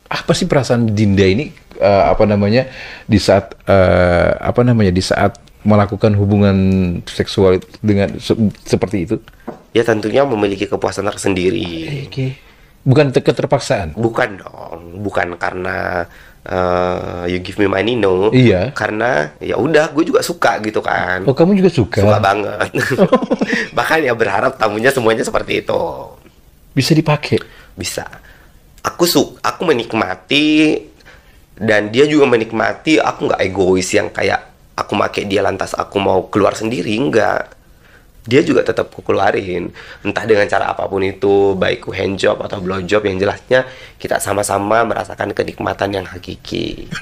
Apa sih perasaan Dinda ini apa namanya di saat apa namanya di saat melakukan hubungan seksual dengan seperti itu? Ya tentunya memiliki kepuasan tersendiri. Oke. Bukan keterpaksaan. Bukan dong, bukan karena you give me money, no. Iya. Karena ya udah, gue juga suka gitu kan. Oh, kamu juga suka? Suka banget. Bahkan ya berharap tamunya semuanya seperti itu. Bisa dipakai? Bisa. Aku menikmati dan dia juga menikmati. Aku nggak egois yang kayak aku make dia lantas aku mau keluar sendiri, enggak. Dia juga tetap ku keluarin, entah dengan cara apapun itu, baik ku handjob atau blowjob, yang jelasnya kita sama-sama merasakan kenikmatan yang hakiki.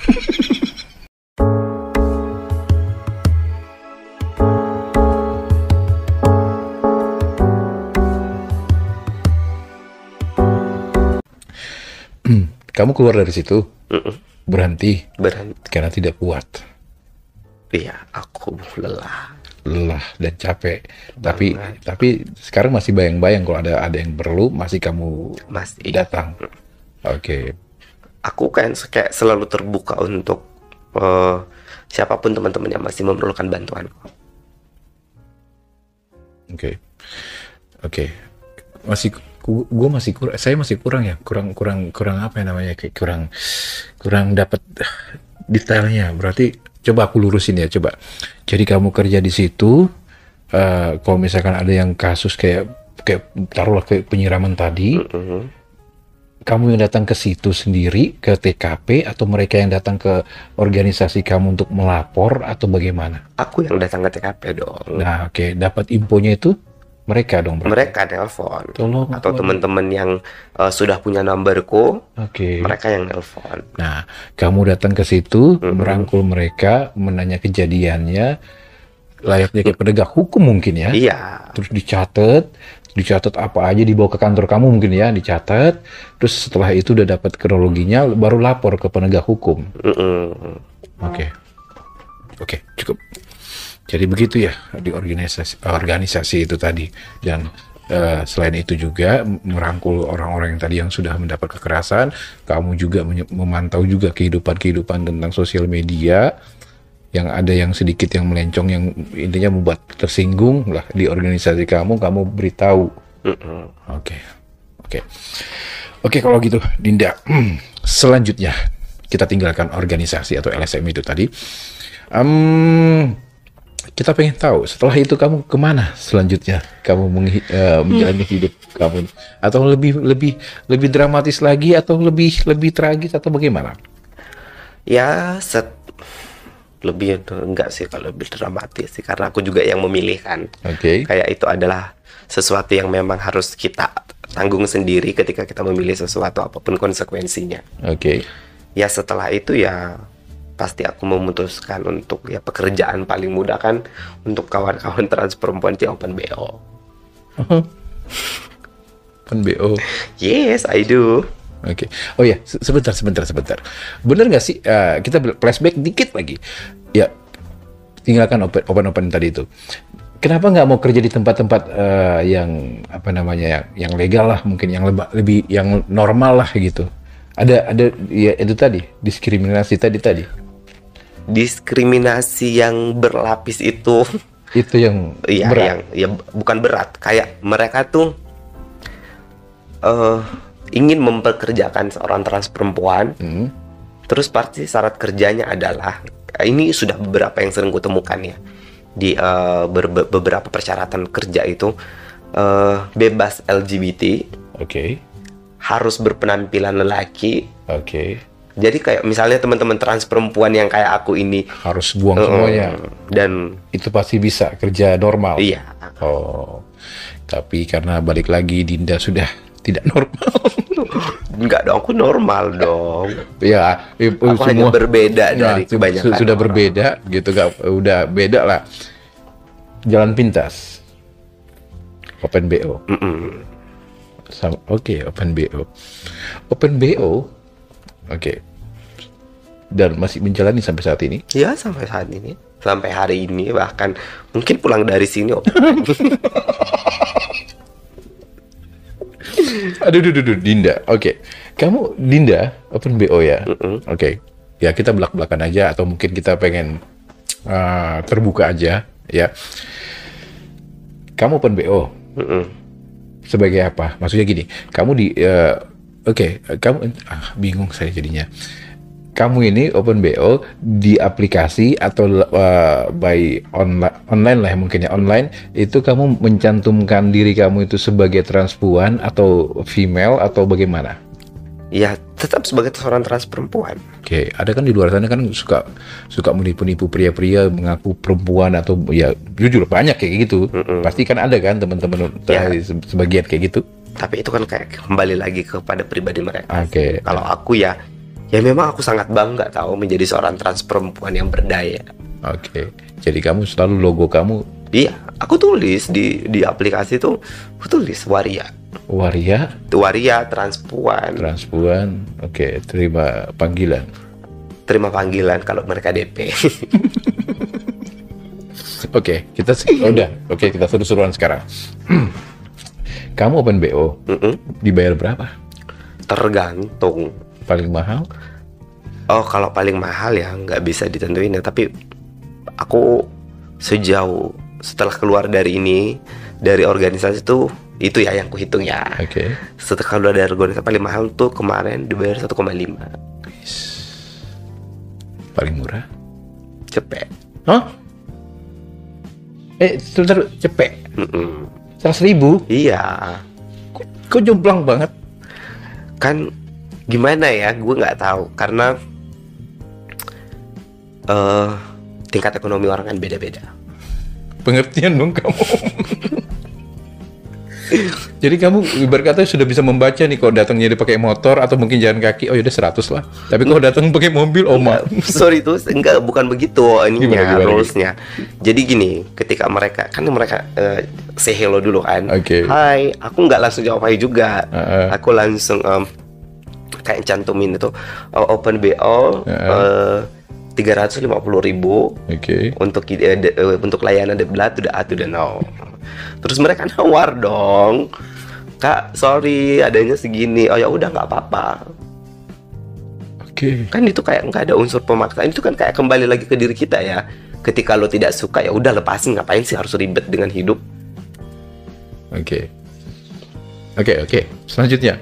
Kamu keluar dari situ, berhenti Berhenti. karena tidak kuat, Iya, aku lelah. lelah dan capek. Tapi sekarang masih bayang-bayang kalau ada yang perlu, masih kamu Masih. datang. Oke. Aku kan kayak selalu terbuka untuk siapapun teman-teman yang masih memerlukan bantuan. Oke. Gue masih kurang, saya masih kurang ya, kurang apa ya namanya, kayak kurang dapat detailnya. Berarti coba aku lurusin ya, coba. Jadi kamu kerja di situ, kalau misalkan ada yang kasus kayak taruhlah kayak penyiraman tadi, kamu yang datang ke situ sendiri, ke TKP, atau mereka yang datang ke organisasi kamu untuk melapor, atau bagaimana? Aku yang datang ke TKP dong. Nah, oke, dapat infonya itu mereka dong berarti. Mereka nelpon. Tolong, Atau waduh. teman-teman yang sudah punya nomorku, Oke. mereka yang nelpon. Nah, kamu datang ke situ, merangkul mereka, menanya kejadiannya, layaknya kayak penegak hukum mungkin ya. Iya. Terus dicatat apa aja, dibawa ke kantor kamu mungkin ya, dicatat. Terus setelah itu udah dapat kronologinya, baru lapor ke penegak hukum. Oke, cukup. Jadi begitu ya di organisasi itu tadi. Dan selain itu juga merangkul orang-orang yang tadi yang sudah mendapat kekerasan, kamu juga memantau juga kehidupan tentang sosial media, yang ada yang sedikit yang melencong, yang intinya membuat tersinggung lah di organisasi kamu beritahu. Oke, kalau gitu Dinda, selanjutnya kita tinggalkan organisasi atau LSM itu tadi. Kita pengen tahu setelah itu kamu kemana selanjutnya, kamu menjalani hidup kamu, atau lebih dramatis lagi, atau lebih tragis, atau bagaimana? Ya, lebih enggak sih kalau lebih dramatis sih, karena aku juga yang memilih kan. Oke. Kayak itu adalah sesuatu yang memang harus kita tanggung sendiri ketika kita memilih sesuatu, apapun konsekuensinya. Oke. Ya setelah itu ya pasti aku memutuskan untuk ya pekerjaan paling mudah kan untuk kawan-kawan trans perempuan di Open BO. Open BO. Yes, I do. Oke. Oh ya, sebentar. Bener nggak sih, kita flashback dikit lagi. Ya, tinggalkan open tadi itu. Kenapa nggak mau kerja di tempat-tempat yang apa namanya, yang legal lah, mungkin yang lebih yang normal lah gitu. Ada ya itu tadi, diskriminasi tadi. Diskriminasi yang berlapis itu yang iya, berat. bukan berat, kayak mereka tuh ingin mempekerjakan seorang trans perempuan. Terus pasti syarat kerjanya adalah, ini sudah beberapa yang sering kutemukan ya di beberapa persyaratan kerja itu, bebas LGBT, harus berpenampilan lelaki. Jadi kayak misalnya teman-teman trans perempuan yang kayak aku ini harus buang semuanya. Dan itu pasti bisa kerja normal. Iya. Oh, tapi karena balik lagi Dinda sudah tidak normal. Enggak dong, aku normal dong. Ya, aku hanya berbeda dari kebanyakan sudah orang. Berbeda gitu, udah beda lah. Jalan pintas. Open BO. Open BO. Open BO. Dan masih menjalani sampai saat ini? Ya, sampai saat ini. Sampai hari ini, bahkan mungkin pulang dari sini. Dinda. Oke. Kamu Dinda open BO ya? Oke. Ya kita belak-belakan aja atau mungkin kita pengen terbuka aja ya. Kamu open BO. Sebagai apa? Maksudnya gini, kamu kamu bingung saya jadinya. Kamu ini open BO di aplikasi atau by online lah ya, mungkin ya online, itu kamu mencantumkan diri kamu itu sebagai transpuan atau female atau bagaimana? Ya tetap sebagai seorang trans perempuan. Oke, ada kan di luar sana kan suka menipu-nipu pria-pria mengaku perempuan atau ya jujur banyak kayak gitu. Pasti kan ada kan teman-teman Ya. sebagian kayak gitu. Tapi itu kan kayak kembali lagi kepada pribadi mereka. Oke. Kalau aku ya memang aku sangat bangga tahu menjadi seorang trans perempuan yang berdaya. Oke. Jadi kamu selalu logo kamu Iya, aku tulis di aplikasi tuh, aku tulis waria. waria Transpuan. transpuan. Oke, terima panggilan. Terima panggilan kalau mereka DP. Oke, Oke, kita seru-seruan sekarang. Kamu open BO, dibayar berapa? Tergantung. Paling mahal? Oh, kalau paling mahal ya nggak bisa ditentuin ya. Tapi aku setelah keluar dari organisasi tuh, itu ya yang kuhitung ya. Oke. Setelah keluar dari organisasi paling mahal tuh kemarin dibayar 1,5. Paling murah? Cepet. Hah? Sebentar, cepet. 100.000? Iya. Kok jomplang banget? Kan gimana ya, gue nggak tahu karena tingkat ekonomi orang kan beda-beda. Pengertian dong kamu. Jadi kamu ibarat kata sudah bisa membaca nih, kalau datangnya dia pakai motor atau mungkin jalan kaki, oh yaudah 100 lah. Tapi kalau datang pakai mobil, Sorry tuh, bukan begitu ininya, Gimana? rules-nya. Jadi gini, ketika mereka say hello dulu kan. Oke. Hai, aku nggak langsung jawab hai juga. Uh-uh. Aku langsung kayak cantumin itu open BO 350.000 Oke. untuk layanan debat udah no. Terus mereka nawar dong, Kak, sorry adanya segini. Oh ya udah nggak apa-apa. Oke. Kan itu kayak nggak ada unsur pemaksaan. Itu kan kayak kembali lagi ke diri kita ya. Ketika lo tidak suka ya udah lepasin, ngapain sih harus ribet dengan hidup. Oke. Selanjutnya.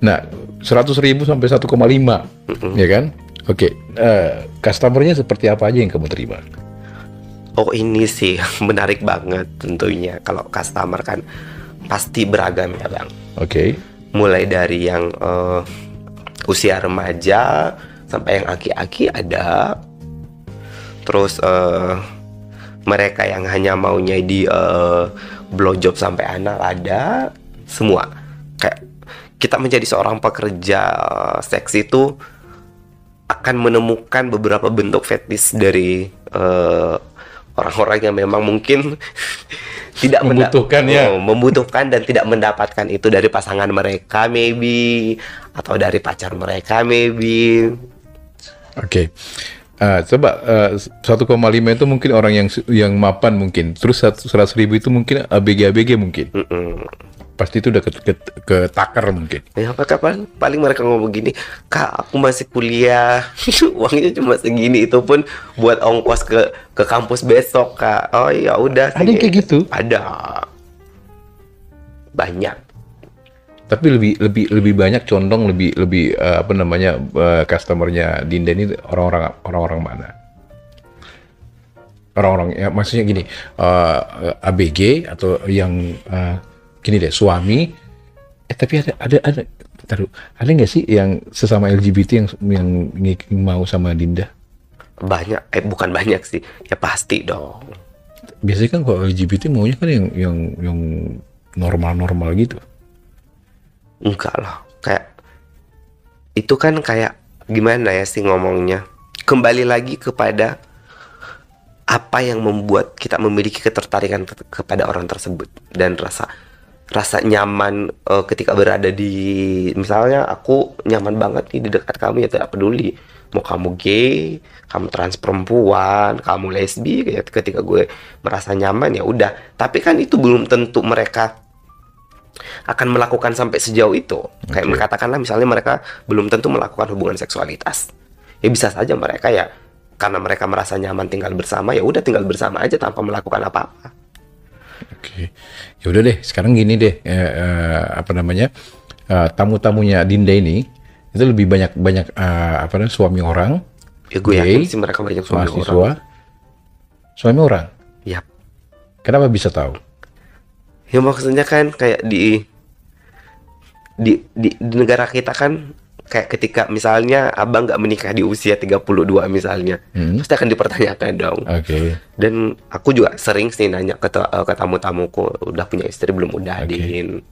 Nah, 100.000 sampai 1,5, ya kan? Oke. Customernya seperti apa aja yang kamu terima? Oh ini sih menarik banget tentunya. Kalau customer kan pasti beragam ya Bang. Oke. Mulai dari yang usia remaja sampai yang aki-aki ada. Terus mereka yang hanya maunya di blowjob sampai anal ada. Semua. Kayak kita menjadi seorang pekerja seks itu akan menemukan beberapa bentuk fetis dari orang-orang yang memang mungkin tidak membutuhkan dan tidak mendapatkan itu dari pasangan mereka maybe, atau dari pacar mereka maybe. Oke. Coba 1,5 itu mungkin orang yang mapan mungkin. Terus 100.000 itu mungkin ABG mungkin. Pasti itu udah ke takar mungkin. Ya, apakah paling mereka ngomong gini, Kak, aku masih kuliah, uangnya cuma segini, itu pun buat ongkos ke kampus besok, Kak. Oh ya udah. Ada yang kayak gitu? Ada. Banyak. Tapi lebih banyak condong lebih customernya Dinda ini orang-orang mana? Orang-orang ya, maksudnya gini, ABG atau yang gini deh, suami. Tapi ada nggak sih yang sesama LGBT yang mau sama Dinda? Banyak, bukan banyak sih, ya pasti dong. Biasanya kan kalau LGBT maunya kan yang normal gitu. Enggak lah, kayak itu kan kayak gimana ya sih ngomongnya, kembali lagi kepada apa yang membuat kita memiliki ketertarikan kepada orang tersebut dan rasa nyaman ketika berada di, misalnya aku nyaman banget nih di dekat kamu, ya tidak peduli mau kamu gay, kamu trans perempuan, kamu lesbi, ketika gue merasa nyaman ya udah. Tapi kan itu belum tentu mereka akan melakukan sampai sejauh itu. Kayak Oke. katakanlah misalnya mereka belum tentu melakukan hubungan seksualitas. Ya bisa saja mereka ya karena mereka merasa nyaman tinggal bersama, ya udah tinggal bersama aja tanpa melakukan apa-apa. Oke. Ya udah deh, sekarang gini deh, apa namanya? Tamu-tamunya Dinda ini itu lebih banyak apa namanya, suami orang, Ya gue gay, yakin sih mereka banyak suami mahasiswa, orang. suami orang. Ya, Kenapa bisa tahu? ya maksudnya kan kayak di negara kita kan kayak ketika misalnya abang nggak menikah di usia 32 misalnya, pasti akan dipertanyakan dong. Oke. Dan aku juga sering sih nanya ke tamu-tamuku, udah punya istri belum, udah Oke. Din,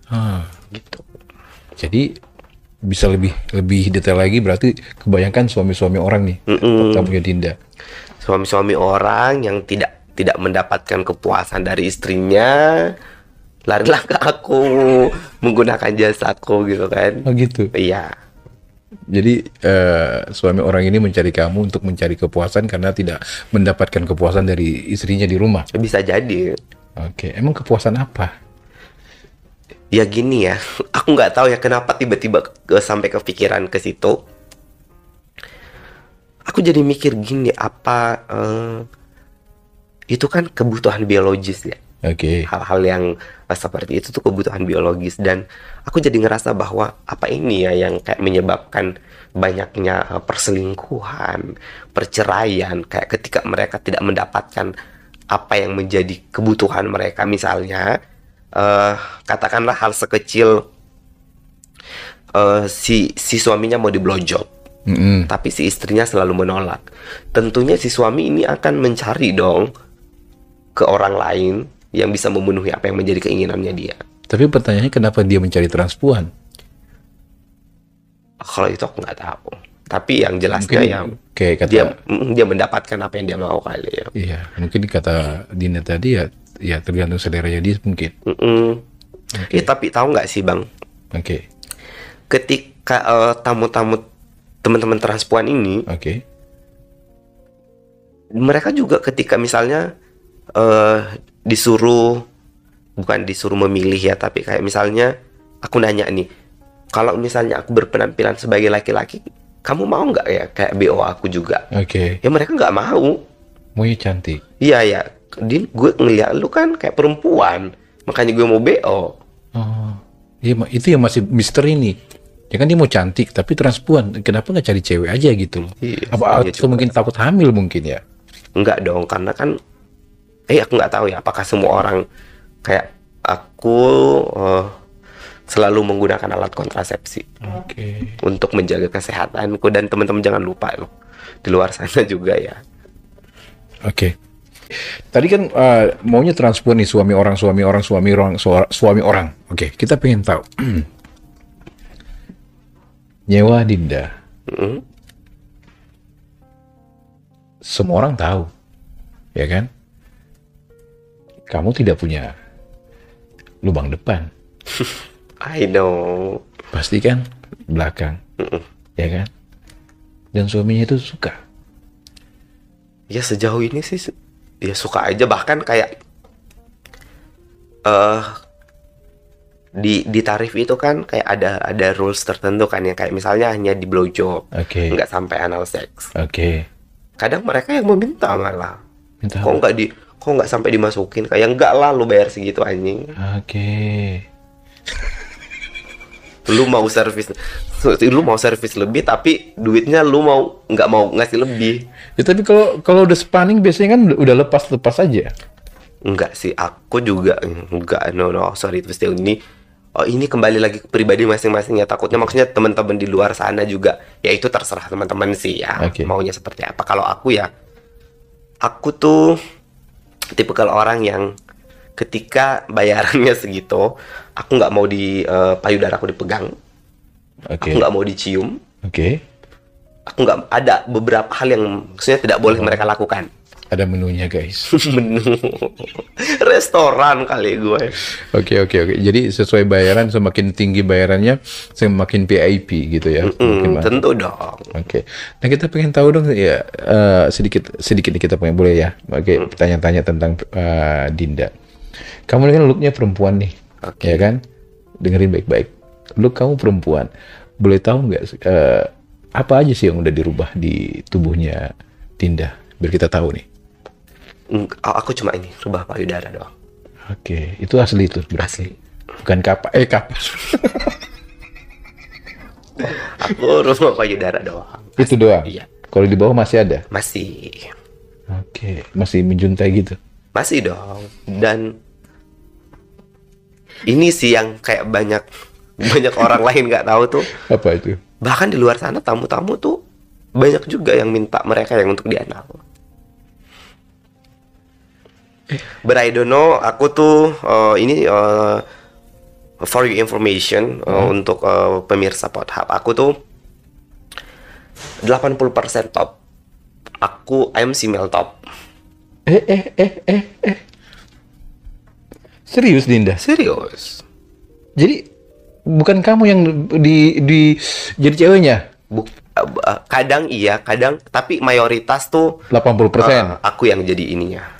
Ah, gitu. jadi bisa lebih detail lagi, berarti kebanyakan suami-suami orang nih, tamunya Dinda. Suami-suami orang yang tidak mendapatkan kepuasan dari istrinya, larilah ke aku, menggunakan jasaku gitu kan. Oh gitu. Iya, Jadi suami orang ini mencari kamu untuk mencari kepuasan karena tidak mendapatkan kepuasan dari istrinya di rumah. bisa jadi. Oke, emang kepuasan apa? Ya gini ya, aku nggak tahu ya kenapa tiba-tiba sampai kepikiran ke situ. Aku jadi mikir gini, apa itu kan kebutuhan biologis ya. Oke. Hal-hal yang seperti itu tuh kebutuhan biologis, dan aku jadi ngerasa bahwa apa ini ya yang kayak menyebabkan banyaknya perselingkuhan, perceraian, kayak ketika mereka tidak mendapatkan apa yang menjadi kebutuhan mereka, misalnya katakanlah hal sekecil si suaminya mau diblowjob, tapi si istrinya selalu menolak. Tentunya si suami ini akan mencari dong ke orang lain yang bisa memenuhi apa yang menjadi keinginannya dia. Tapi pertanyaannya kenapa dia mencari transpuan? Kalau itu aku nggak tahu. Tapi yang jelasnya Mungkin ya kayak kata dia mendapatkan apa yang dia mau kali ya. iya, mungkin kata Dina tadi ya tergantung seleranya dia mungkin. Ya, tapi tahu nggak sih Bang, Oke. ketika tamu-tamu teman-teman transpuan ini, Oke. mereka juga ketika misalnya bukan disuruh memilih ya, tapi kayak misalnya aku nanya nih, kalau misalnya aku berpenampilan sebagai laki-laki, kamu mau nggak ya kayak BO aku juga? Oke. Ya mereka nggak mau. Maunya cantik. Iya ya, Din, gue ngeliat lu kan kayak perempuan, makanya gue mau BO. Oh. Iya, itu yang masih misteri nih. Ya kan dia mau cantik tapi transpuan. Kenapa nggak cari cewek aja gitu loh? Iya, Apa iya atau mungkin takut hamil mungkin ya? Enggak dong, karena kan aku nggak tahu ya apakah semua orang kayak aku selalu menggunakan alat kontrasepsi Oke. untuk menjaga kesehatanku, dan teman-teman jangan lupa loh, di luar sana juga ya. Oke. Tadi kan maunya transpuan nih, suami orang. Oke, kita pengen tahu. Nyewa Dinda. Semua orang tahu, ya kan? Kamu tidak punya lubang depan, I know. pasti kan belakang, ya kan? Dan suaminya itu suka. Ya sejauh ini sih ya suka aja, bahkan kayak di tarif itu kan kayak ada rules tertentu kan ya, kayak misalnya hanya di blowjob, Oke. nggak sampai anal sex. Oke. Kadang mereka yang meminta malah, Minta kok nggak sampai dimasukin, kayak enggak lah lu bayar segitu anjing, Oke. lu mau servis lebih tapi duitnya lu nggak mau ngasih lebih. Ya tapi kalau udah spanning biasanya kan udah lepas aja. Enggak sih, aku juga enggak, no sorry, terus ini kembali lagi ke pribadi masing-masing ya, takutnya maksudnya teman-teman di luar sana juga, ya itu terserah teman-teman sih ya, Oke. maunya seperti apa. Kalau aku tuh tipe kalau orang yang ketika bayarannya segitu, aku nggak mau di payudaraku dipegang, Oke. aku nggak mau dicium, Oke. aku nggak, ada beberapa hal yang maksudnya tidak boleh mereka lakukan. Ada menunya guys. Menu restoran kali gue. Oke. Jadi sesuai bayaran, semakin tinggi bayarannya, semakin VIP gitu ya. Mungkin, Mas. Tentu dong. Oke. Nah kita pengen tahu dong ya, sedikit nih kita pengen, boleh ya? Oke. Tanya-tanya tentang Dinda. Kamu kan looknya perempuan nih. Oke. ya kan? Dengerin baik-baik. Lu kamu perempuan, boleh tahu nggak apa aja sih yang udah dirubah di tubuhnya Dinda? Biar kita tahu nih. Aku cuma ini rubah payudara doang. Oke, itu asli itu berarti. Asli. Bukan kapas. Aku rubah payudara doang. Itu doang. Iya. Kalau di bawah masih ada. Masih. Oke, masih menjuntai gitu. Masih dong. Dan ini sih yang kayak banyak orang lain nggak tahu tuh. Apa itu? Bahkan di luar sana tamu-tamu tuh banyak juga yang minta mereka yang untuk dianal. But I don't know, aku tuh ini for your information untuk pemirsa Podhub, aku tuh 80% top. I'm female top. Serius Dinda? Serius. Jadi bukan kamu yang di jadi ceweknya? Kadang iya, kadang tapi mayoritas tuh 80%. aku yang jadi ininya.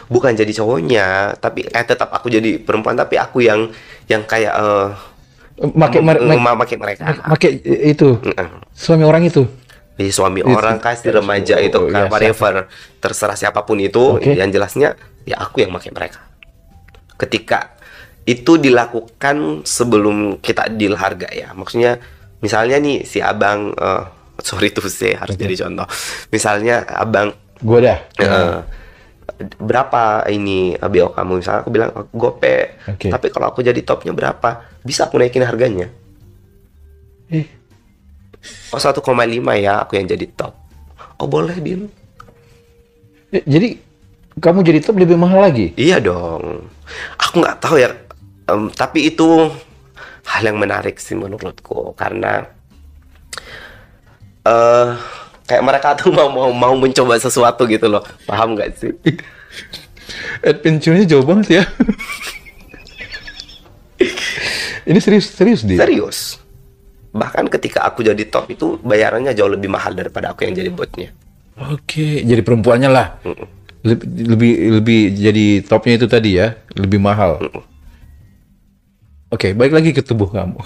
Bukan jadi cowoknya, tapi tetap aku jadi perempuan, tapi aku yang kayak Make mereka. Make itu suami orang itu. Di suami orang kasih remaja itu kan, whatever, terserah siapapun itu, yang jelasnya ya aku yang pakai mereka. Ketika itu dilakukan sebelum kita deal harga ya, maksudnya misalnya nih si abang, sorry tuh sih harus jadi contoh, misalnya abang Gua dah. berapa ini BO kamu, misalnya aku bilang gope, tapi kalau aku jadi topnya berapa, bisa aku naikin harganya. Oh 1,5 ya aku yang jadi top. Oh boleh Din. Jadi kamu jadi top lebih mahal lagi? Iya dong. Aku nggak tahu ya, tapi itu hal yang menarik sih menurutku, karena kayak mereka tuh mau mencoba sesuatu gitu loh, paham nggak sih? Adventure-nya jauh banget ya. Ini serius dia. Serius. Bahkan ketika aku jadi top itu bayarannya jauh lebih mahal daripada aku yang jadi botnya. Oke, jadi perempuannya lah. Lebih jadi topnya itu tadi ya, lebih mahal. Oke, balik lagi ke tubuh kamu.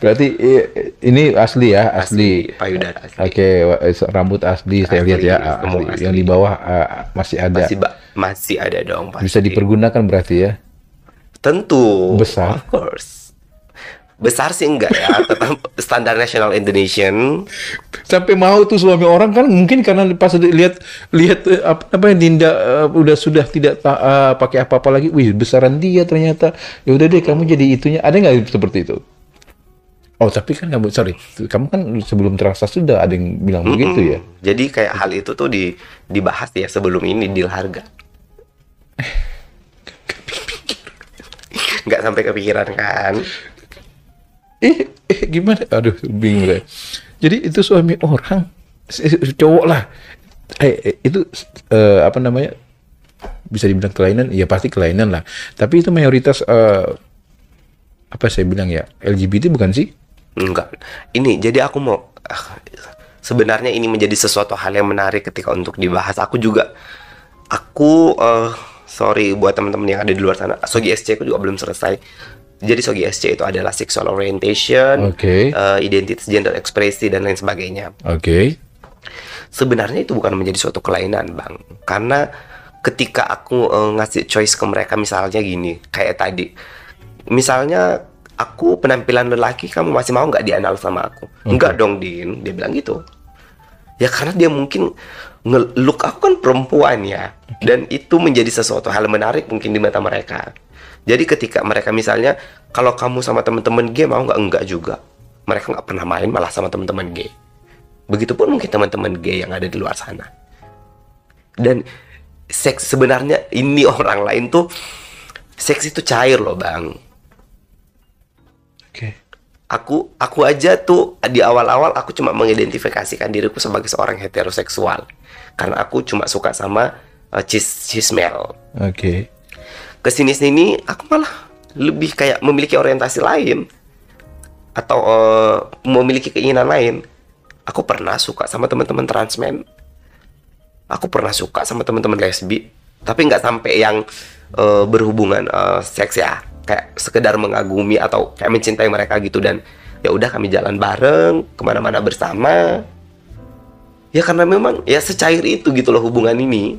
Berarti ini asli ya, asli. Payudara asli. Oke, rambut asli, saya lihat ya, asli. Yang di bawah masih ada. Masih ada dong pasti. Bisa dipergunakan berarti ya. Tentu. Besar. Of course. Besar sih enggak ya, tetap standar nasional Indonesian. Sampai mau tuh suami orang kan, mungkin karena pas lihat apa yang Dinda sudah tidak pakai apa-apa lagi, wih besaran dia ternyata. Ya udah deh kamu jadi itunya. Ada nggak seperti itu? Oh tapi kan kamu kan sebelum terasa sudah ada yang bilang begitu ya. Jadi kayak hal itu tuh dibahas ya sebelum ini deal harga. Nggak sampai kepikiran kan? Gimana? Aduh, bingung deh. Jadi itu suami orang, cowok lah. Itu apa namanya? Bisa dibilang kelainan? Ya pasti kelainan lah. Tapi itu mayoritas apa saya bilang ya? LGBT bukan sih? Enggak. Ini jadi aku mau sebenarnya ini menjadi sesuatu hal yang menarik ketika untuk dibahas. Aku sorry buat teman-teman yang ada di luar sana. Sogi SC aku juga belum selesai. Jadi Sogi SC itu adalah sexual orientation, identitas gender ekspresi dan lain sebagainya. Sebenarnya itu bukan menjadi suatu kelainan, Bang. Karena ketika aku ngasih choice ke mereka, misalnya gini, kayak tadi. Misalnya aku penampilan lelaki, kamu masih mau nggak dianal sama aku? Enggak dong, Din. Dia bilang gitu. Ya karena dia mungkin look aku kan perempuan ya. Dan itu menjadi sesuatu hal menarik mungkin di mata mereka. Jadi ketika mereka misalnya, kalau kamu sama teman-teman gay mau nggak? Enggak juga. Mereka nggak pernah main malah sama teman-teman gay. Begitupun mungkin teman-teman gay yang ada di luar sana. Dan seks sebenarnya ini orang lain tuh, seks itu cair loh Bang. Aku aja tuh di awal-awal aku cuma mengidentifikasikan diriku sebagai seorang heteroseksual. Karena aku cuma suka sama cismel. Kesini-sini aku malah lebih kayak memiliki orientasi lain atau memiliki keinginan lain. Aku pernah suka sama teman-teman transmen, aku pernah suka sama teman-teman lesbi, tapi nggak sampai yang berhubungan seks ya. kayak sekedar mengagumi atau kayak mencintai mereka gitu, dan ya udah kami jalan bareng kemana-mana bersama. Ya karena memang ya secair itu gitu loh hubungan ini.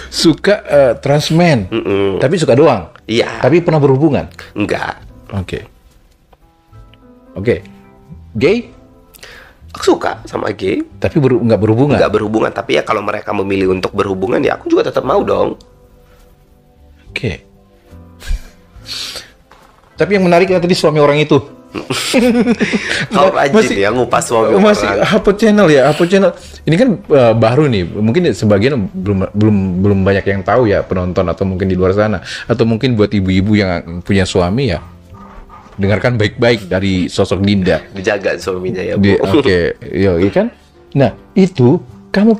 Suka transmen, tapi suka doang. Iya. Tapi pernah berhubungan? Enggak. Oke. Gay? Aku suka sama gay. Tapi nggak berhubungan? Nggak berhubungan, tapi ya kalau mereka memilih untuk berhubungan ya aku juga tetap mau dong. Oke. Tapi yang menarik tadi suami orang itu. Kau rajin ya ngupas suami masih orang. Apa channel ya? Apa channel? Ini kan baru nih. Mungkin sebagian belum banyak yang tahu ya, penonton atau mungkin di luar sana, atau mungkin buat ibu-ibu yang punya suami ya. Dengarkan baik-baik dari sosok Dinda. Dijaga suaminya ya, Bu. Oke, iya kan? Nah, itu kamu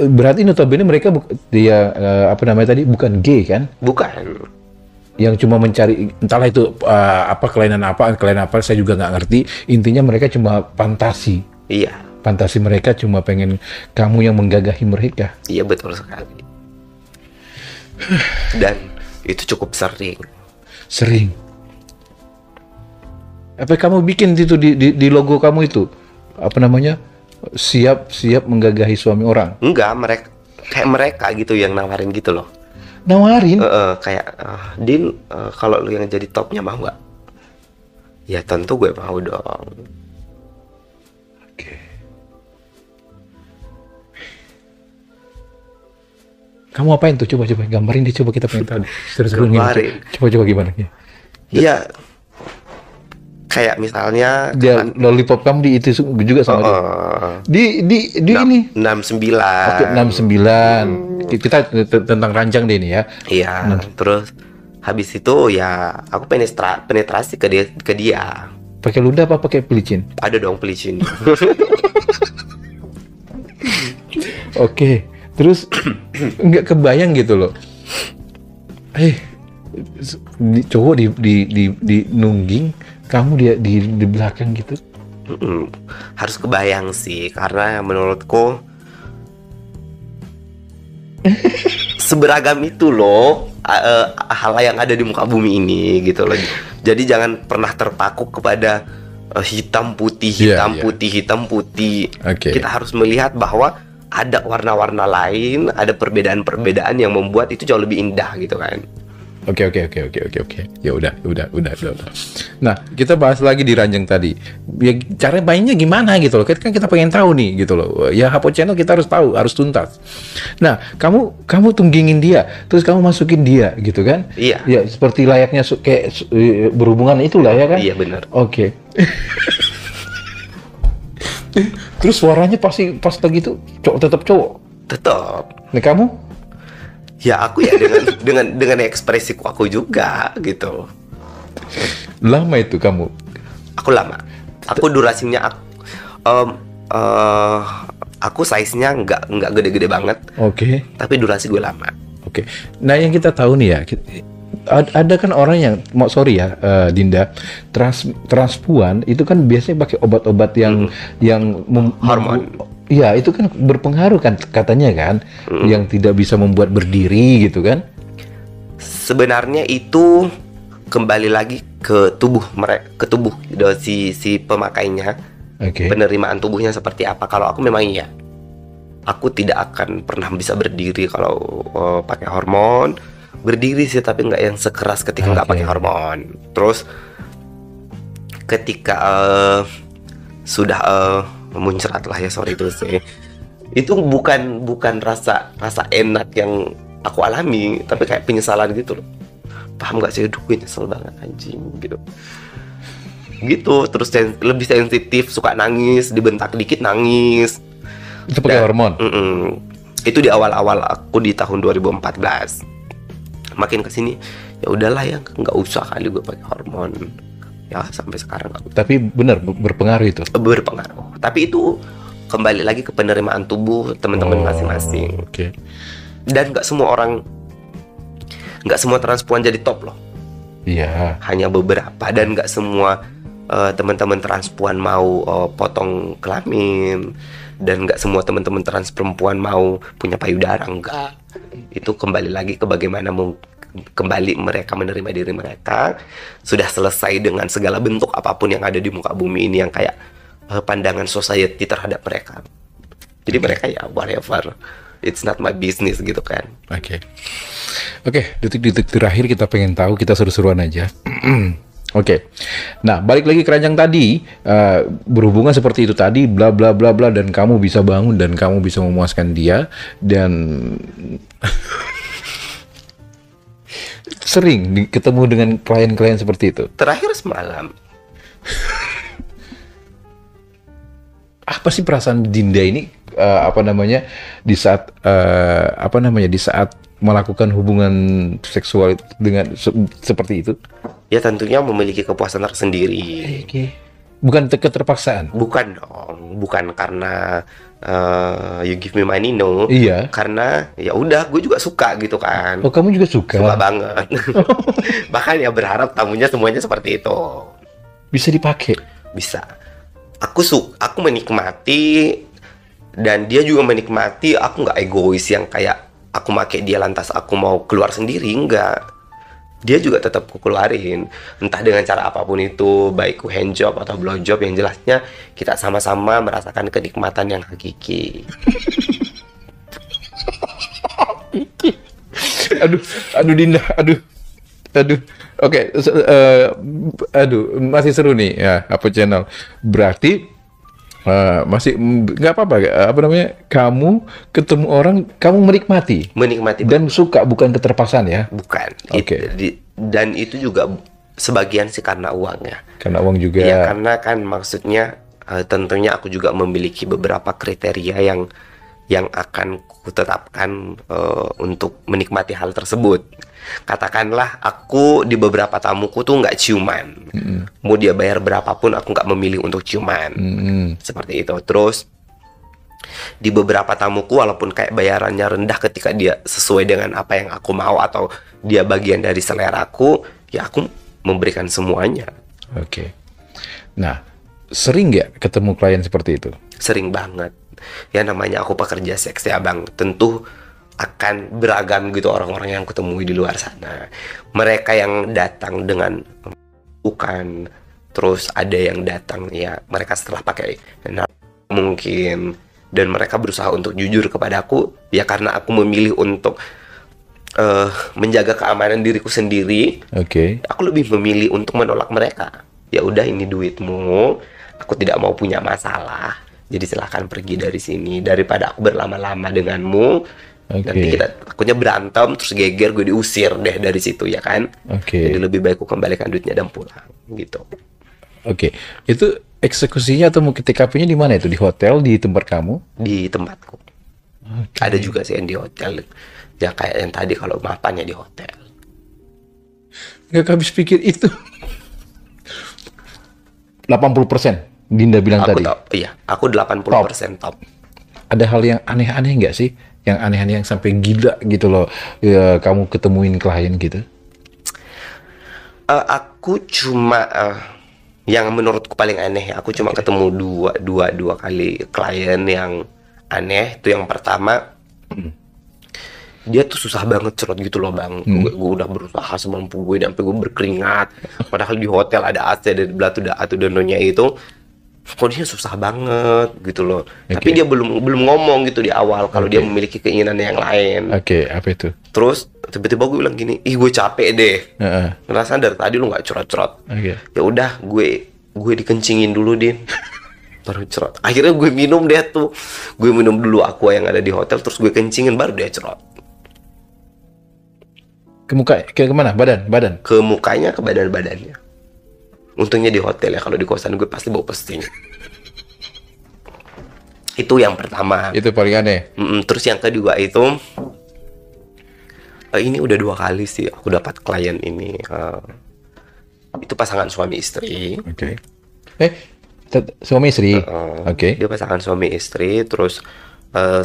berarti notabene mereka dia apa namanya tadi, bukan gay kan? Bukan. Yang cuma mencari entahlah itu kelainan apa saya juga nggak ngerti. Intinya mereka cuma fantasi. Iya. Fantasi mereka cuma pengen kamu yang menggagahi mereka. Iya, betul sekali. Dan itu cukup sering. Apa kamu bikin itu di logo kamu itu? Apa namanya? Siap menggagahi suami orang. Enggak, mereka gitu yang nawarin gitu loh. Nawarin? Kayak Din, kalau lu yang jadi topnya mau nggak? Ya tentu gue mau dong. Oke. Kamu apain tuh? Coba gambarin deh, coba kita pengen tahu. Seru-seru Gambarin. Coba gimana? Iya. Kayak misalnya dia lollipop kamu di itu juga sama dia. Di ini 69. Oke, 69. Kita tentang ranjang deh ini ya. Iya. Terus habis itu ya aku penetrasi ke dia. Pakai ludah apa pakai pelicin? Ada dong pelicin. Oke. Terus nggak kebayang gitu loh. Cowok di nungging, kamu dia di belakang gitu. Harus kebayang sih, karena menurutku seberagam itu loh hal yang ada di muka bumi ini gitu loh. Jadi jangan pernah terpaku kepada hitam putih. Okay. Kita harus melihat bahwa ada warna-warna lain, ada perbedaan-perbedaan yang membuat itu jauh lebih indah gitu kan. Oke. Ya udah. Nah, kita bahas lagi di ranjang tadi. Ya, cara mainnya gimana gitu loh. Kan kita pengen tahu nih gitu loh. Ya Hapo Channel kita harus tahu, harus tuntas. Nah, kamu tunggingin dia, terus kamu masukin dia gitu kan? Iya. Ya seperti layaknya kayak berhubungan itulah ya kan? Iya benar. Oke. Terus suaranya pasti pas begitu tetap cowok. Tetap. Nah, kamu? Ya aku ya dengan ekspresiku aku juga gitu. Lama itu kamu? Aku lama. Aku durasinya aku size-nya nggak gede-gede banget. Oke. Tapi durasi gue lama. Oke. Nah, yang kita tahu nih ya, ada kan orang yang Dinda, transpuan itu kan biasanya pakai obat-obat yang hormon. Iya, itu kan berpengaruh kan katanya kan, yang tidak bisa membuat berdiri gitu kan. Sebenarnya itu kembali lagi ke tubuh si pemakainya. Okay. Penerimaan tubuhnya seperti apa. Kalau aku memang iya, aku tidak akan pernah bisa berdiri kalau pakai hormon. Berdiri sih, tapi nggak yang sekeras ketika nggak pakai hormon. Terus ketika sudah muncrat lah ya, sorry itu sih, itu bukan rasa enak yang aku alami, tapi kayak penyesalan gitu loh. Paham nggak sih? Aduh, gue nyesel banget anjing gitu. Terus lebih sensitif, suka nangis, dibentak dikit nangis. Itu pakai hormon. Itu di awal-awal aku di tahun 2014. Makin kesini ya udahlah ya, nggak usah kali gue pakai hormon. Ya sampai sekarang nggak. Tapi benar berpengaruh itu. Berpengaruh. Tapi itu kembali lagi ke penerimaan tubuh teman-teman masing-masing. Oke. Dan nggak semua transpuan jadi top loh. Iya. Hanya beberapa, dan nggak semua teman-teman transpuan mau potong kelamin. dan nggak semua teman-teman trans perempuan mau punya payudara, enggak. Itu kembali lagi ke bagaimana kembali mereka menerima diri mereka, sudah selesai dengan segala bentuk apapun yang ada di muka bumi ini yang kayak pandangan society terhadap mereka. Jadi mereka ya whatever, it's not my business gitu kan. Oke, detik-detik terakhir kita pengen tahu, kita seru-seruan aja. Oke. Nah, balik lagi ke ranjang tadi, berhubungan seperti itu tadi, bla bla bla bla, dan kamu bisa bangun dan kamu bisa memuaskan dia, dan sering ketemu dengan klien-klien seperti itu. Terakhir semalam. Apa sih perasaan Dinda ini di saat di saat melakukan hubungan seksual dengan seperti itu? Ya tentunya memiliki kepuasan tersendiri. Bukan keterpaksaan. Bukan dong, bukan karena you give me money, no. Iya. Karena ya udah, gue juga suka gitu kan. Oh, kamu juga suka? Suka banget. Bahkan ya berharap tamunya semuanya seperti itu. Bisa dipakai? Bisa. Aku menikmati dan dia juga menikmati. Aku nggak egois yang kayak aku make dia lantas aku mau keluar sendiri, enggak. Dia juga tetap ku keluarin, entah dengan cara apapun itu, baik ku handjob atau blowjob, yang jelasnya kita sama-sama merasakan kenikmatan yang hakiki. aduh Dinda, aduh. Oke, masih seru nih ya, apa channel. Berarti masih nggak apa-apa, kamu ketemu orang, kamu menikmati dan suka, bukan keterpaksaan ya? Bukan. Oke. Dan itu juga sebagian sih karena uang ya. Karena uang juga. Ya karena kan maksudnya tentunya aku juga memiliki beberapa kriteria yang akan kutetapkan untuk menikmati hal tersebut. Katakanlah aku di beberapa tamuku tuh nggak ciuman, mau dia bayar berapapun aku nggak memilih untuk ciuman, seperti itu. Terus di beberapa tamuku walaupun kayak bayarannya rendah, ketika dia sesuai dengan apa yang aku mau atau dia bagian dari seleraku, ya aku memberikan semuanya. Oke. Nah, sering nggak ketemu klien seperti itu? Sering banget. Ya namanya aku pekerja seks ya bang, tentu akan beragam gitu orang-orang yang kutemui di luar sana. Mereka yang datang dengan bukan, terus ada yang datang ya mereka setelah pakai mungkin, dan mereka berusaha untuk jujur kepadaku ya karena aku memilih untuk menjaga keamanan diriku sendiri. Aku lebih memilih untuk menolak mereka. Ya udah, ini duitmu, aku tidak mau punya masalah, jadi silahkan pergi dari sini daripada aku berlama-lama denganmu. Nanti kita takutnya berantem terus geger, gue diusir deh dari situ ya kan. Jadi lebih baik aku kembalikan duitnya dan pulang gitu. Itu eksekusinya atau mungkin TKP-nya di mana itu? Di hotel, di tempat kamu? Di tempatku. Ada juga sih yang di hotel. Ya kayak yang tadi kalau mapannya di hotel. Nggak habis pikir itu. 80% Dinda bilang tadi. Iya, aku 80% top. Ada hal yang aneh-aneh nggak sih? Yang aneh-aneh yang sampai gila gitu loh, ya, kamu ketemuin klien gitu? Aku cuma yang menurutku paling aneh, aku cuma ketemu dua kali klien yang aneh. Itu yang pertama, dia tuh susah banget cerot gitu loh bang. Gue udah berusaha semampu gue sampai gue berkeringat, padahal di hotel ada AC dari belah tuh atu danonya itu. Kondisinya susah banget gitu loh. Tapi dia belum ngomong gitu di awal kalau dia memiliki keinginan yang lain. Apa itu? Terus tiba-tiba gue bilang gini, ih gue capek deh. Ngerasa dari tadi lu nggak cerot-cerot. Ya udah, gue dikencingin dulu Din, baru cerot. Akhirnya gue minum deh tuh. Gue minum dulu aqua yang ada di hotel, terus gue kencingin baru dia cerot. Ke muka, ke kemana? Badan? Ke mukanya, ke badannya. Untungnya di hotel ya, kalau di kosan gue pasti bau pesting. Itu yang pertama. Itu paling aneh. Terus yang kedua itu, ini udah 2 kali sih aku dapat klien ini. Itu pasangan suami istri. Suami istri. Dia pasangan suami istri. Terus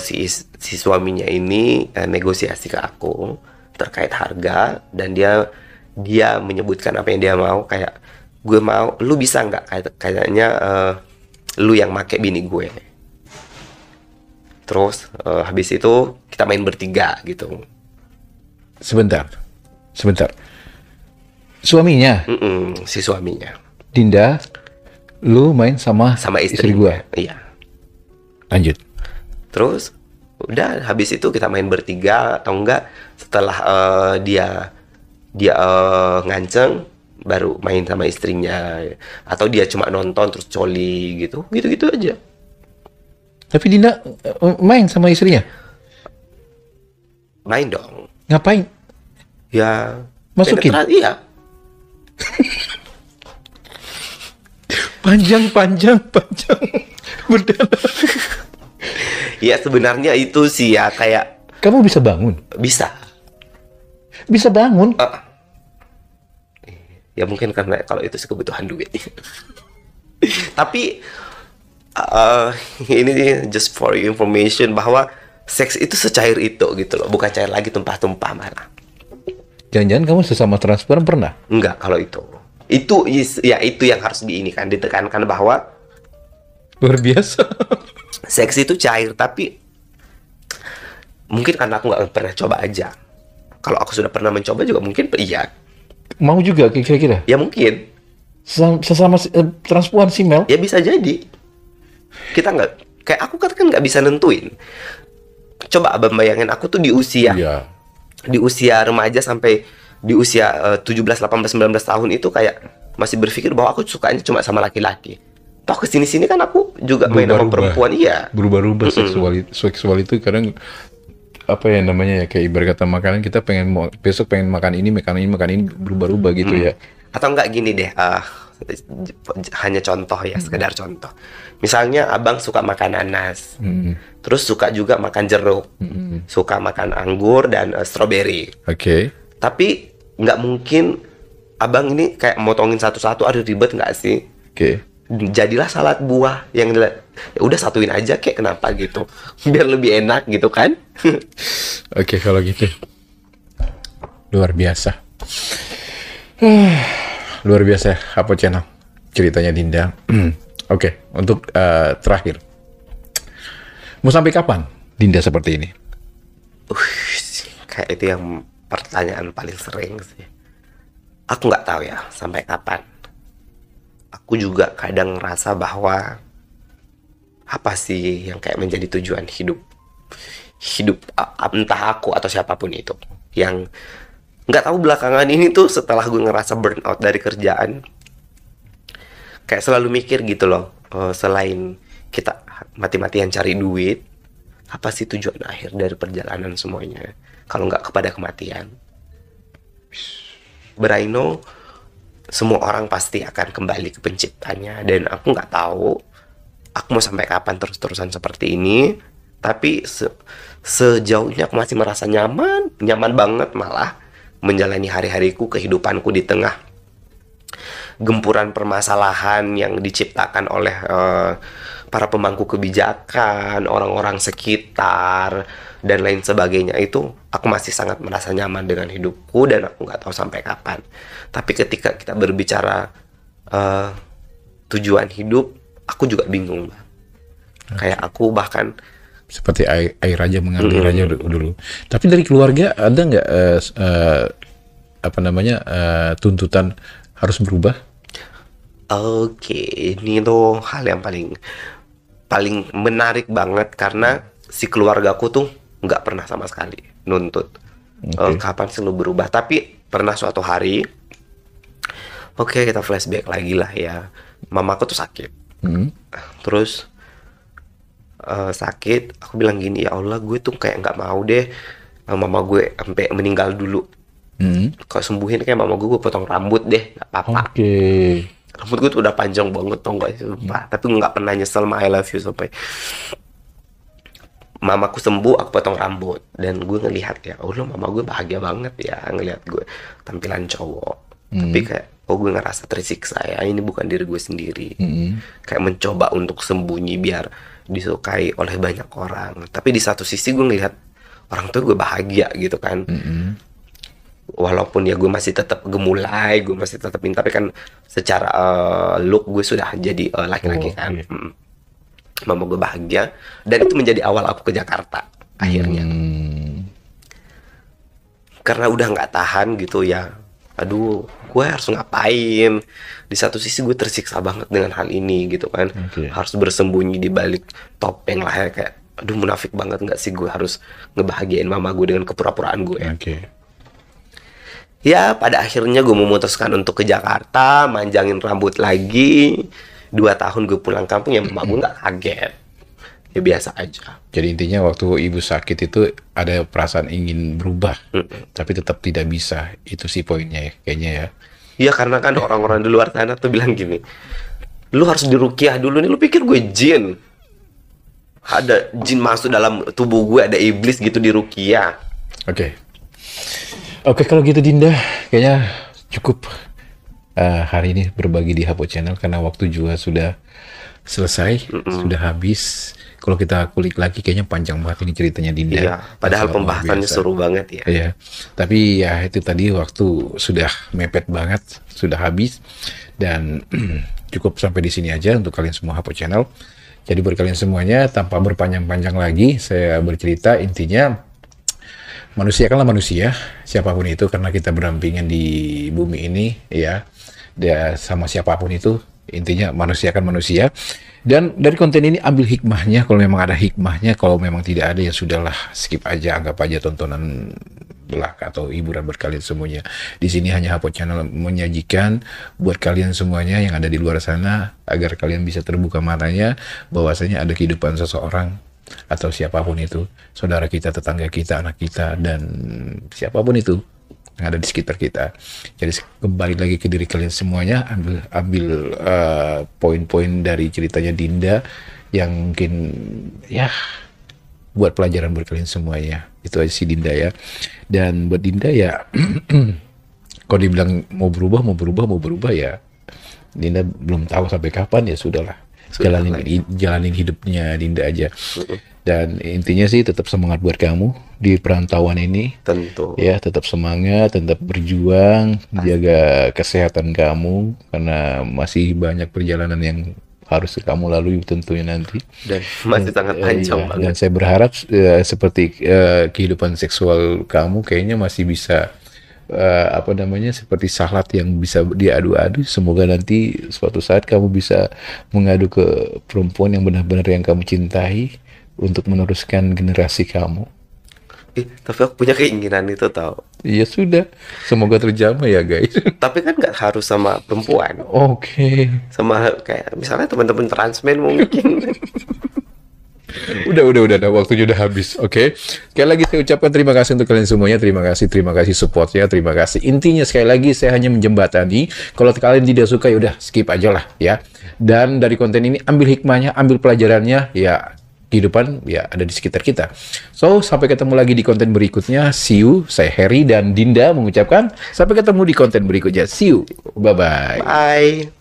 si suaminya ini negosiasi ke aku terkait harga, dan dia menyebutkan apa yang dia mau, kayak gue mau, lu bisa nggak kayaknya lu yang make bini gue. Terus habis itu kita main bertiga gitu. Sebentar. Suaminya, Si suaminya Dinda, lu main sama sama istri istrinya. gua. Iya. Lanjut. Terus udah habis itu kita main bertiga atau enggak setelah dia nganceng baru main sama istrinya, atau dia cuma nonton terus coli gitu aja. Tapi Dinda main sama istrinya? Main dong Ngapain? ya, Masukin? penetrasi, iya. Panjang. Berdalam. Ya sebenarnya itu sih ya kayak Kamu bisa bangun? bisa. Bisa bangun? Ya mungkin karena kalau itu sih kebutuhan duit. Tapi ini just for your information bahwa seks itu secair itu gitu loh, bukan cair lagi tumpah-tumpah malah. Jangan-jangan kamu sesama transparan pernah? Enggak, kalau itu ya itu yang harus ditekankan bahwa Luar biasa. seks itu cair, tapi mungkin karena aku nggak pernah coba aja. Kalau aku sudah pernah mencoba juga mungkin iya. Mau juga kira-kira? Ya mungkin. Sesama transpuan simel? Ya bisa jadi. Kita nggak, kayak aku kan nggak bisa nentuin. Coba abang bayangin aku tuh di usia Iya. remaja sampai di usia 17, 18, 19 tahun itu kayak masih berpikir bahwa aku sukanya cuma sama laki-laki. Toh kesini-sini kan aku juga main sama perempuan, iya. Berubah-ubah seksual itu kadang apa ya namanya ya, kayak ibarat kata makanan, kita besok pengen makan ini berubah-ubah gitu ya. Atau enggak gini deh, hanya contoh ya, sekedar contoh. Misalnya abang suka makan nanas, terus suka juga makan jeruk, suka makan anggur dan stroberi. Oke. Tapi nggak mungkin abang ini kayak motongin satu-satu, ada ribet nggak sih? Oke. Jadilah salad buah yang ya udah satuin aja kayak kenapa gitu, biar lebih enak gitu kan. Oke, kalau gitu. Luar biasa. Luar biasa. Apa channel ceritanya Dinda? Oke, untuk terakhir. Mau sampai kapan Dinda seperti ini? Kayak itu yang pertanyaan paling sering sih. Aku nggak tahu ya sampai kapan. Aku juga kadang ngerasa bahwa apa sih yang kayak menjadi tujuan hidup entah aku atau siapapun itu, yang nggak tahu belakangan ini tuh setelah gue ngerasa burnout dari kerjaan, kayak selalu mikir gitu loh, selain kita mati-matian cari duit, apa sih tujuan akhir dari perjalanan semuanya kalau nggak kepada kematian. But I know semua orang pasti akan kembali ke penciptanya, dan aku nggak tahu aku mau sampai kapan terus-terusan seperti ini. Tapi sejauh ini aku masih merasa nyaman banget malah menjalani hari-hariku, kehidupanku di tengah gempuran permasalahan yang diciptakan oleh para pemangku kebijakan, orang-orang sekitar, dan lain sebagainya. Itu aku masih sangat merasa nyaman dengan hidupku, dan aku nggak tahu sampai kapan. Tapi ketika kita berbicara tujuan hidup, aku juga bingung, Mbak. Kayak aku bahkan Seperti air raja mengalir raja dulu. Tapi dari keluarga ada nggak apa namanya tuntutan harus berubah? Oke, ini tuh hal yang paling menarik banget, karena si keluargaku tuh nggak pernah sama sekali nuntut kapan sih lu berubah. Tapi pernah suatu hari, oke, kita flashback lagi lah ya, mamaku tuh sakit. Terus sakit, aku bilang gini, ya Allah, gue tuh kayak nggak mau deh mama gue sampai meninggal dulu. Kalau sembuhin kayak mama gue potong rambut deh, nggak apa-apa. Rambut gue tuh udah panjang banget, tau gak sih, sumpah. Tapi gue nggak pernah nyesel sama I love you sampai mamaku sembuh, aku potong rambut. Dan gue ngelihat ya, oh lo, mama gue bahagia banget ya ngelihat gue tampilan cowok. Tapi kayak, oh, gue ngerasa tersiksa ya, ini bukan diri gue sendiri. Kayak mencoba untuk sembunyi biar disukai oleh banyak orang. Tapi di satu sisi gue ngelihat orang tua gue bahagia gitu kan. Walaupun ya gue masih tetap gemulai, gue masih tetap tapi kan secara look gue sudah jadi laki-laki kan. mama gue bahagia, dan itu menjadi awal aku ke Jakarta akhirnya. Karena udah nggak tahan gitu ya, aduh gue harus ngapain. Di satu sisi gue tersiksa banget dengan hal ini gitu kan. Harus bersembunyi di balik topeng lah ya, kayak aduh munafik banget nggak sih gue harus ngebahagiain mama gue dengan kepura-puraan gue. Ya pada akhirnya gue memutuskan untuk ke Jakarta, manjangin rambut lagi. 2 tahun gue pulang kampung, ya mama gue nggak kaget, ya biasa aja. Jadi intinya waktu ibu sakit itu ada perasaan ingin berubah, tapi tetap tidak bisa. Itu sih poinnya ya, kayaknya ya. Iya, karena kan orang-orang di luar sana tuh bilang gini, lu harus diruqyah dulu nih, lu pikir gue jin? Ada jin masuk dalam tubuh gue, ada iblis gitu di ruqyah. Oke, kalau gitu Dinda, kayaknya cukup hari ini berbagi di Hapo Channel, karena waktu juga sudah selesai, sudah habis. Kalau kita kulik lagi kayaknya panjang banget ini ceritanya Dinda. Iya, padahal pembahasannya seru banget ya. Iya, tapi ya itu tadi waktu sudah mepet banget, sudah habis, dan cukup sampai di sini aja untuk kalian semua Hapo Channel. Jadi buat kalian semuanya, tanpa berpanjang-panjang lagi, saya bercerita intinya manusia kanlah manusia, siapapun itu, karena kita berdampingan di bumi ini, ya, dia sama siapapun itu, intinya manusia kan manusia. Dan dari konten ini ambil hikmahnya, kalau memang ada hikmahnya, kalau memang tidak ada ya sudahlah, skip aja, anggap aja tontonan belaka atau hiburan buat kalian semuanya. Di sini hanya Hapo Channel menyajikan buat kalian semuanya yang ada di luar sana, agar kalian bisa terbuka matanya bahwasanya ada kehidupan seseorang atau siapapun itu, saudara kita, tetangga kita, anak kita, dan siapapun itu yang ada di sekitar kita. Jadi kembali lagi ke diri kalian semuanya, ambil poin-poin dari ceritanya Dinda yang mungkin ya buat pelajaran buat kalian semuanya. Itu aja sih Dinda ya. Dan buat Dinda ya kalau dibilang mau berubah ya, Dinda belum tahu sampai kapan, ya sudahlah. Jalanin hidupnya Dinda aja. Dan intinya sih tetap semangat buat kamu di perantauan ini. Tentu. Ya, tetap semangat, tetap berjuang, jaga kesehatan kamu, karena masih banyak perjalanan yang harus kamu lalui tentunya nanti. Dan masih sangat panjang banget. Dan saya berharap seperti kehidupan seksual kamu kayaknya masih bisa seperti salat yang bisa diadu-adu. Semoga nanti suatu saat kamu bisa mengadu ke perempuan yang benar-benar yang kamu cintai untuk meneruskan generasi kamu. Tapi aku punya keinginan itu tau. Ya sudah, semoga terjamah ya guys. Tapi kan nggak harus sama perempuan. Sama kayak misalnya teman-teman transmen mungkin. Udah, waktunya udah habis. Oke. Sekali lagi saya ucapkan terima kasih untuk kalian semuanya. Terima kasih supportnya, terima kasih. Intinya sekali lagi saya hanya menjembatani. Kalau kalian tidak suka ya udah skip aja lah ya. Dan dari konten ini ambil hikmahnya, ambil pelajarannya ya. Kehidupan ya ada di sekitar kita. So, sampai ketemu lagi di konten berikutnya. See you. Saya Harry dan Dinda mengucapkan sampai ketemu di konten berikutnya. See you. Bye-bye. Bye.